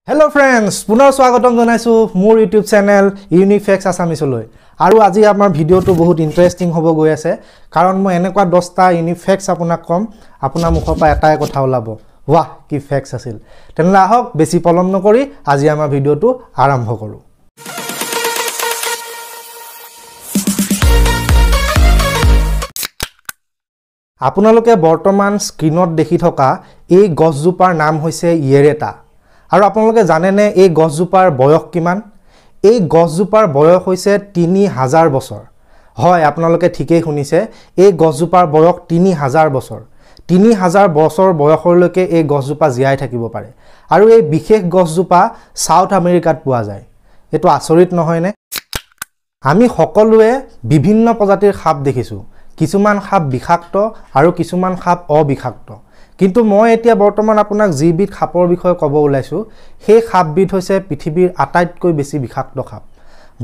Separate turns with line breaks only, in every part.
Hello friends, পুনৰ স্বাগতম জনাইছো মোৰ YouTube চেনেল ইউনিক ফেক্টছ আসামিছলৈ আৰু আজি আমাৰ ভিডিওটো বহুত ইন্টাৰেষ্টিং হ'ব গৈ আছে কাৰণ মই এনেকুৱা 10টা ইউনিক ফেক্টছ আপোনাক কম আপোনাৰ মুখৰ পৰা এটাই কথা ওলাব वाह কি ফেক্টছ আছিল তেনলা হক বেছি পলম নকৰি আজি আমাৰ ভিডিওটো আৰম্ভ কৰো আপোনালোকে বৰ্তমান স্ক্ৰিনত দেখি থকা এই গছজোপাৰ নাম হৈছে ইয়েৰেটা আৰু আপোনালোকে জানে নে এই গছজোপাৰ বয়স কিমান এই গছজোপাৰ বয়স হৈছে 3000 বছৰ হয় আপোনালোকে ঠিকই শুনিছে এই গছজোপাৰ বয়স 3000 বছৰ 3000 বছৰ বয়সলৈকে এই গছজোপা জীয়াই থাকিব পাৰে আৰু এই বিশেষ গছজোপা সাউথ আমেৰিকাত পোৱা যায় এটো আচৰিত নহয় নে আমি সকলোৱে বিভিন্ন প্ৰজাতিৰ সাপ দেখিছো কিছুমান সাপ বিষাক্ত আৰু কিছুমান সাপ অবিষাক্ত কিন্তু মই এতিয়া বৰ্তমান আপোনাক জীবিত সাপৰ বিষয়ে ক'ব ওলাইছো সেই সাপবিধ হৈছে পৃথিৱীৰ আটাইতকৈ বেছি বিষাক্ত সাপ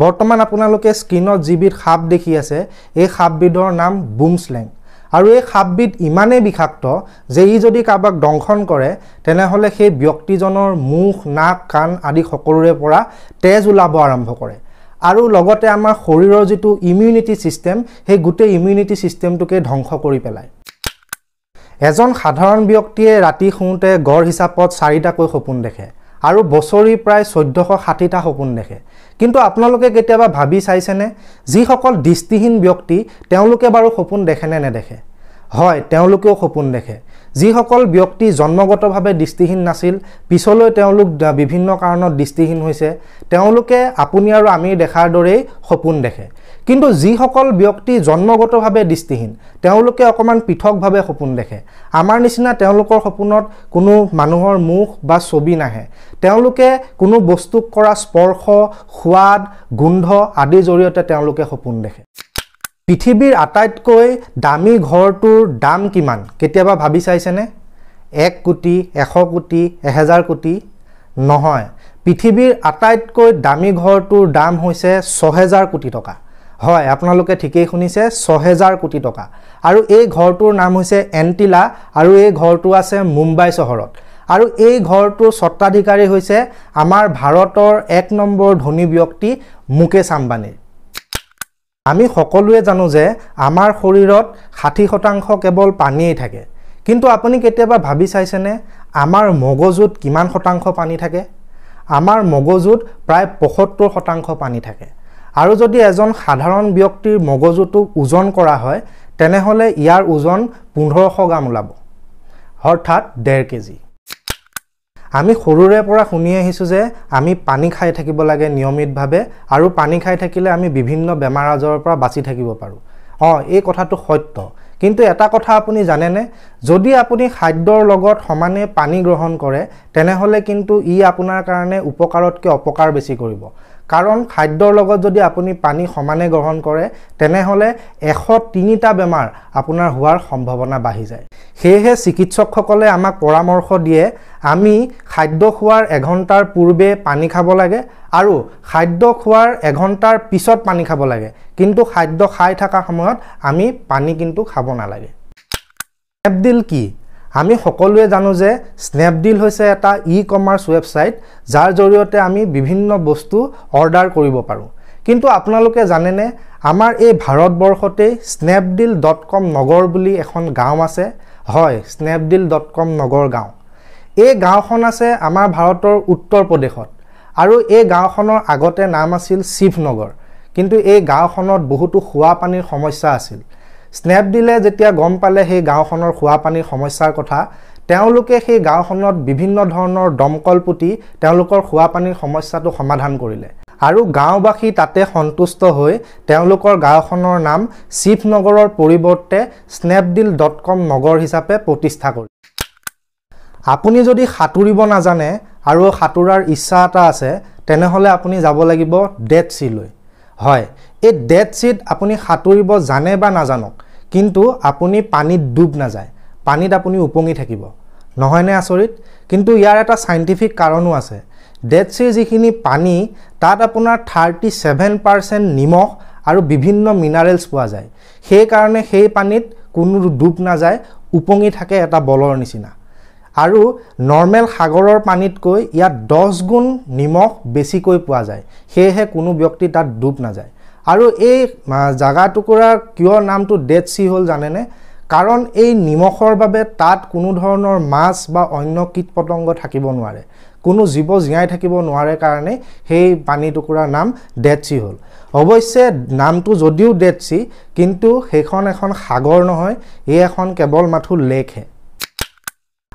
বৰ্তমান আপোনালোকে স্ক্ৰিনত জীবিত সাপ দেখি আছে এই সাপবিধৰ নাম বুমস্লেং আৰু এই সাপবিধ ইমানে বিষাক্ত যে ই যদি কাবাক দংশন কৰে তেনেহলে সেই ব্যক্তিজনৰ মুখ নাক কাণ আদি সকলোৰে পৰা তেজ ওলাব আৰম্ভ কৰে আৰু লগতে আমাৰ শৰীৰৰ যেটো ইমিউনিটি সিস্টেম সেই গুটে ইমিউনিটি সিস্টেমটোকে ধ্বংস কৰি পেলায় এজন সাধাৰণ ব্যক্তিয়ে ৰাতি শুতে গড় হিচাপত 4টা কৈ সপোন দেখে আৰু বছৰি প্ৰায় 1460টা সপোন দেখে কিন্তু আপোনালোকে কেতিয়াবা ভাবি চাইছেনে যি সকল দৃষ্টিহীন ব্যক্তি তেওঁলোকে বাৰু সপোন দেখে নে নেদেখে হয় তেওঁলোকেও সপোন দেখে যি সকল ব্যক্তি জন্মগতভাৱে দৃষ্টিহীন নাছিল পিছলৈ তেওঁলোক বিভিন্ন কাৰণত দৃষ্টিহীন হৈছে তেওঁলোকে আপুনি আৰু আমি দেখাৰ দৰেই সপোন দেখে কিন্তু যি সকল ব্যক্তি জন্মগতভাৱে দৃষ্টিহীন তেওঁলোকে অকমান পৃথকভাৱে সপোন দেখে আমাৰ নিচিনা তেওঁলোকৰ সপোনত কোনো মানুহৰ মুখ বা ছবি নাহে তেওঁলোকে কোনো বস্তুক কৰা স্পৰ্শ সোৱাদ গোন্ধ আদিৰ জৰিয়তে তেওঁলোকে সপোন দেখে পৃথিৱীৰ আটাইতকৈ দামী ঘৰটোৰ দাম কিমান কেতিয়াবা ভাবি চাইছেনে 1 কোটি 100 কোটি 1000 কোটি নহয় পৃথিৱীৰ আটাইতকৈ দামী ঘৰটোৰ দাম হৈছে 6000 কোটি টকা হয় আপোনালোকে ঠিকই শুনিছে 6000 কোটি টকা আৰু এই ঘৰটোৰ নাম হৈছে এন্টিলা আৰু এই ঘৰটো আছে মুম্বাই চহৰত আৰু এই ঘৰটোৰ স্বত্বাধিকাৰী হৈছে আমাৰ ভাৰতৰ 1 নম্বৰ ধনী ব্যক্তি মুকেশ আম্বানী আমি সকলোৱে জানো যে আমাৰ শৰীৰত 60% কেৱল পানীই থাকে কিন্তু আপুনি কেতিয়াবা ভাবি চাইছেনে আমাৰ মগজুত কিমান শতাংশ পানী থাকে আমাৰ মগজুত প্ৰায় 75% পানী থাকে আৰু যদি এজন সাধাৰণ ব্যক্তিৰ মগজুটো ওজন কৰা হয় তেনেহলে ইয়াৰ ওজন 1500 গ্ৰাম ওলাব অৰ্থাৎ 1.5 কেজি আমি সৰুৰে পৰা শুনি আহিছো যে আমি পানী খাই থাকিব লাগে নিয়মিতভাৱে আৰু পানী খাই থাকিলে আমি বিভিন্ন বেমাৰ আজাৰৰ পৰা বাচি থাকিব পাৰো এই কথাটো সত্য কিন্তু এটা কথা আপুনি জানেনে যদি আপুনি খাদ্যৰ লগত সমানে পানী গ্ৰহণ কৰে তেনেহলে কিন্তু ই আপোনাৰ কাৰণে উপকাৰতকৈ অপকাৰ বেছি কৰিব কাৰণ খাদ্যৰ লগত যদি আপুনি পানী সমানে গ্ৰহণ কৰে তেনেহলে 103টা বেমাৰ আপোনাৰ হোৱাৰ সম্ভাৱনা বাঢ়ি যায় সেয়ে চিকিৎসকসকলে আমাক পৰামৰ্শ দিয়ে আমি খাদ্য খোৱাৰ 1 ঘণ্টাৰ পূৰ্বে পানী খাব লাগে আৰু খাদ্য খোৱাৰ 1 ঘণ্টাৰ পিছত পানী খাব লাগে কিন্তু খাদ্য খাই থকা সময়ত আমি পানী কিন্তু খাব নালাগে স্নেপডিল কি আমি সকলোৱে জানো যে স্নেপডিল হৈছে এটা ই-কমাৰ্চ ওয়েবসাইট যাৰ জৰিয়তে আমি বিভিন্ন বস্তু অৰ্ডাৰ কৰিব পাৰো কিন্তু আপোনালোকে জানেনে আমাৰ এই ভাৰতবৰ্ষতে snapdeal.com নগৰ বুলি এখন গাঁও আছে হয় snapdeal.com নগৰ গাঁও এই গাঁওখন আছে আমাৰ ভাৰতৰ উত্তৰ প্ৰদেশত আৰু এই গাঁওখনৰ আগতে নাম আছিল শিৱনগৰ কিন্তু এই গাঁওখনত বহুতো খোৱা পানীৰ সমস্যা আছিল স্নেপডিলে যেতিয়া গম পালে সেই গাঁওখনৰ খোৱা পানীৰ সমস্যাৰ কথা তেওঁলোকে সেই গাঁওখনত বিভিন্ন ধৰণৰ দমকল পুতি তেওঁলোকৰ খোৱা পানীৰ সমস্যাটো সমাধান কৰিলে আৰু গাঁওবাসী তাতে সন্তুষ্ট হৈ তেওঁলোকৰ গাঁওখনৰ নাম শিৱনগৰৰ পৰিৱৰ্তে snapdeal.com নগৰ হিচাপে প্ৰতিষ্ঠা কৰিলে আপুনি যদি সাঁতুৰিব নাজানে আৰু সাঁতুৰাৰ ইচ্ছা এটা আছে তেনেহলে আপুনি যাব লাগিব ডেড সি লৈ হয় এই ডেড সিত আপুনি সাঁতুৰিব জানে বা নাজানক কিন্তু আপুনি পানীত ডুব না যায় পানীত আপুনি উপঙি থাকিব নহয় নে আচৰিত কিন্তু ইয়াৰ এটা সাইন্টিফিক কাৰণো আছে ডেড সিৰ যিখিনি পানী তাত আপোনাৰ 37% নিমখ আৰু বিভিন্ন মিনাৰেলছ পোৱা যায় সেই কাৰণে সেই পানীত কোনো ডুব না যায় উপঙি থাকে এটা বলৰ নিচিনা আৰু নৰ্মেল সাগৰৰ পানীতকৈ ইয়াত 10 গুণ নিমখ বেছিকৈ পোৱা যায় সেয়েহে কোনো ব্যক্তি তাত ডুব নাযায় আৰু এই জাগা টুকুৰাৰ কিয় নামটো ডেড সি হ'ল জানেনে কাৰণ এই নিমখৰ বাবে তাত কোনো ধৰণৰ মাছ বা অন্য কীট-পতংগ থাকিব নোৱাৰে কোনো জীৱ জীয়াই থাকিব নোৱাৰে কাৰণে সেই পানী টুকুৰাৰ নাম ডেড সি হ'ল অৱশ্যে নামটো যদিও ডেড সি কিন্তু সেইখন এখন সাগৰ নহয় এই এখন কেৱল মাথো লেকহে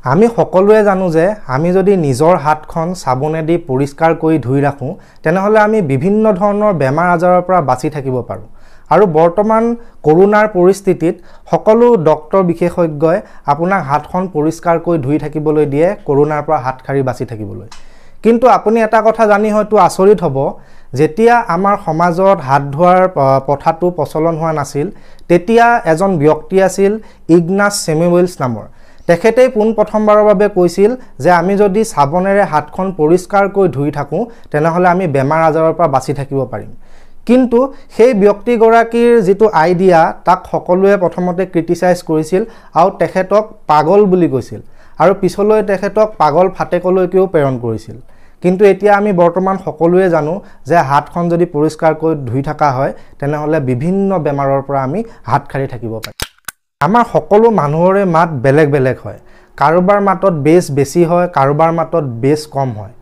আমি সকলোৱে জানো যে আমি যদি নিজৰ হাতখন সাবুনেদি পৰিষ্কাৰ কৰি ধুই ৰাখোঁ তেনেহলে আমি বিভিন্ন ধৰণৰ বেমাৰ আজাৰৰ পৰা বাচি থাকিব পাৰোঁ আৰু বৰ্তমান কৰোনাৰ পৰিস্থিতিত সকলো ডক্তৰ বিশেষজ্ঞই আপোনাক হাতখন পৰিষ্কাৰ কৰি ধুই থাকিবলৈ দিয়ে কৰোনাৰ পৰা হাত খাৰি বাচি থাকিবলৈ কিন্তু আপুনি এটা কথা জানি হয়তো আচৰিত হ'ব যেতিয়া আমাৰ সমাজত হাত ধোৱাৰ প্ৰথাটো প্ৰচলন হোৱা নাছিল তেতিয়া এজন ব্যক্তি আছিল ইগনাছ চেমুৱেলছ নামৰ তেখেতেই পোন প্ৰথমবাৰৰ বাবে কৈছিল যে আমি যদি সাবনেৰে হাতখন পৰিষ্কাৰ কৰি ধুই থাকোঁ তেনেহলে আমি বেমাৰ আজাৰৰ পৰা বাচি থাকিব পাৰিম কিন্তু সেই ব্যক্তিগৰাকীৰ যেটো আইডিয়া তাক সকলোৱে প্ৰথমতে ক্ৰিটিসাইজ কৰিছিল আৰু তেখেতক পাগল বুলি কৈছিল আৰু পিছলৈ তেখেতক পাগল ফাটেকলৈকেও প্ৰেৰণ কৰিছিল কিন্তু এতিয়া আমি বৰ্তমান সকলোৱে জানো যে হাতখন যদি পৰিষ্কাৰ কৰি ধুই থকা হয় তেনেহলে বিভিন্ন বেমাৰৰ পৰা আমি হাত খাৰি থাকিব পাৰিম আমাৰ সকলো মানুহৰে মাত বেলেগ বেলেগ হয় কাৰোবাৰ মাতত বেছ বেছি হয় কাৰোবাৰ মাতত বেছ কম হয়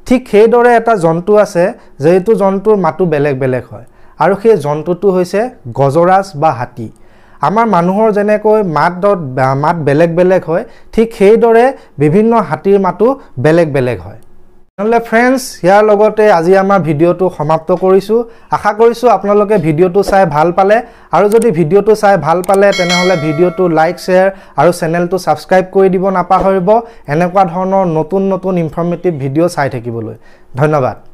ঠিক সেইদৰে এটা জন্তু আছে যেটো জন্তুৰ মাতু বেলেগ বেলেগ হয় আৰু সেই জন্তুটো হৈছে গজৰাজ বা হাতী আমাৰ মানুহৰ যেনেকৈ মাত বেলেগ বেলেগ হয় ঠিক সেইদৰে বিভিন্ন হাতীৰ মাতু বেলেগ বেলেগ হয় নহলে ফ্ৰেন্ডছ ইয়াৰ লগতে আজি আমাৰ ভিডিওটো সমাপ্ত কৰিছো আশা কৰিছো আপোনালোকে ভিডিওটো চাই ভাল পালে আৰু যদি ভিডিওটো চাই ভাল পালে তেনেহলে ভিডিওটো লাইক শেয়াৰ আৰু চেনেলটো সাবস্ক্ৰাইব কৰি দিব নাপাহৰিব এনেকুৱা ধৰণৰ নতুন নতুন ইনফৰমেটিভ ভিডিও চাই থাকিবলৈ ধন্যবাদ